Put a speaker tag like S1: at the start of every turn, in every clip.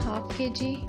S1: ½ kg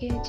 S1: kg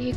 S1: 1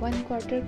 S1: 1/4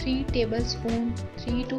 S1: 3 to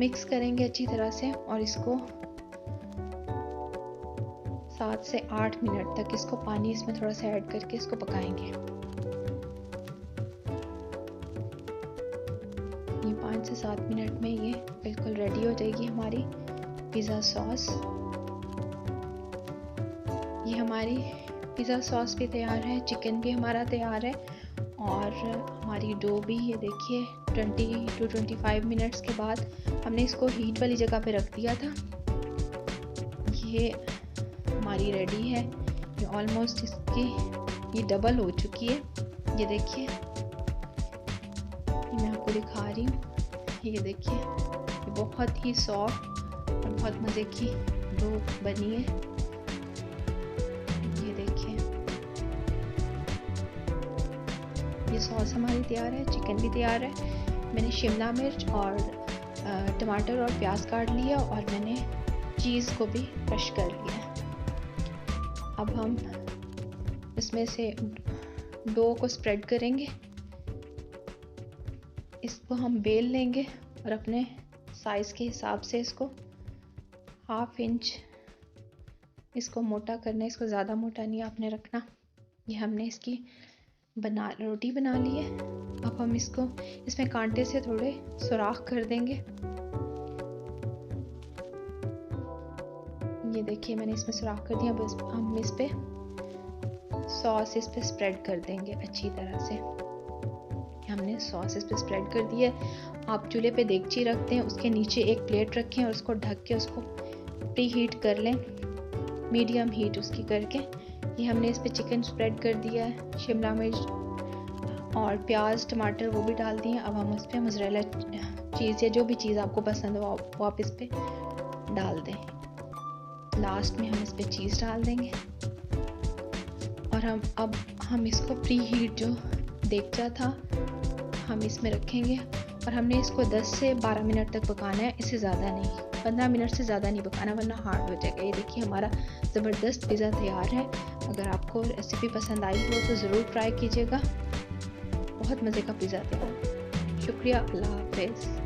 S1: mix करेंगे अच्छी तरह से और इसको 7 से 8 मिनट तक इसको पानी इसमें थोड़ा सा ऐड करके इसको पकाएंगे। ये 5 से 7 मिनट में ये बिल्कुल रेडी हो जाएगी हमारी पिज़्ज़ा सॉस। ये हमारी पिज़्ज़ा सॉस भी तैयार है, चिकन भी हमारा तैयार है और हमारी डो भी, ये देखिए 20 to 25 मिनट्स के बाद हमने इसको हीट वाली जगह पे रख दिया था। ये हमारी रेडी है, ये ऑलमोस्ट इसकी ये डबल हो चुकी है। ये देखिए, ये मैं आपको दिखा रही हूँ, ये देखिए ये बहुत ही सॉफ्ट और बहुत मज़े की डो बनी है। ये देखिए ये सॉस हमारी तैयार है, चिकन भी तैयार है। मैंने शिमला मिर्च और टमाटर और प्याज काट लिया और मैंने चीज़ को भी क्रश कर लिया। अब हम इसमें से डो को स्प्रेड करेंगे, इसको हम बेल लेंगे और अपने साइज़ के हिसाब से इसको 1/2 इंच इसको मोटा करना है। इसको ज़्यादा मोटा नहीं आपने रखना। ये हमने इसकी रोटी बना ली है। अब हम इसको इसमें कांटे से थोड़े सुराख कर देंगे। ये देखिए मैंने इसमें सुराख कर दिया। बस हम इस पे सॉस इस पे स्प्रेड कर देंगे अच्छी तरह से। हमने सॉस इस पे स्प्रेड कर दी है। आप चूल्हे पे देगची रखते हैं, उसके नीचे एक प्लेट रखें और उसको ढक के उसको प्री हीट कर लें, मीडियम हीट उसकी करके। ये हमने इस पे चिकन स्प्रेड कर दिया है, शिमला मिर्च और प्याज टमाटर वो भी डाल दिए। अब हम उस पर मोज़रेला चीज़ या जो भी चीज़ आपको पसंद हो वो आप इस पे डाल दें। लास्ट में हम इस पे चीज़ डाल देंगे और हम इसको प्री हीट जो देगचा था हम इसमें रखेंगे और हमने इसको 10 से 12 मिनट तक पकाना है, इससे ज़्यादा नहीं। 15 मिनट से ज़्यादा नहीं पकाना वरना हार्ड हो जाएगा। ये देखिए हमारा ज़बरदस्त पिज़्ज़ा तैयार है। अगर आपको रेसिपी पसंद आई हो तो ज़रूर ट्राई कीजिएगा। बहुत मज़े का पिज़्ज़ा तैयार। शुक्रिया, अल्लाह हाफ़िज़।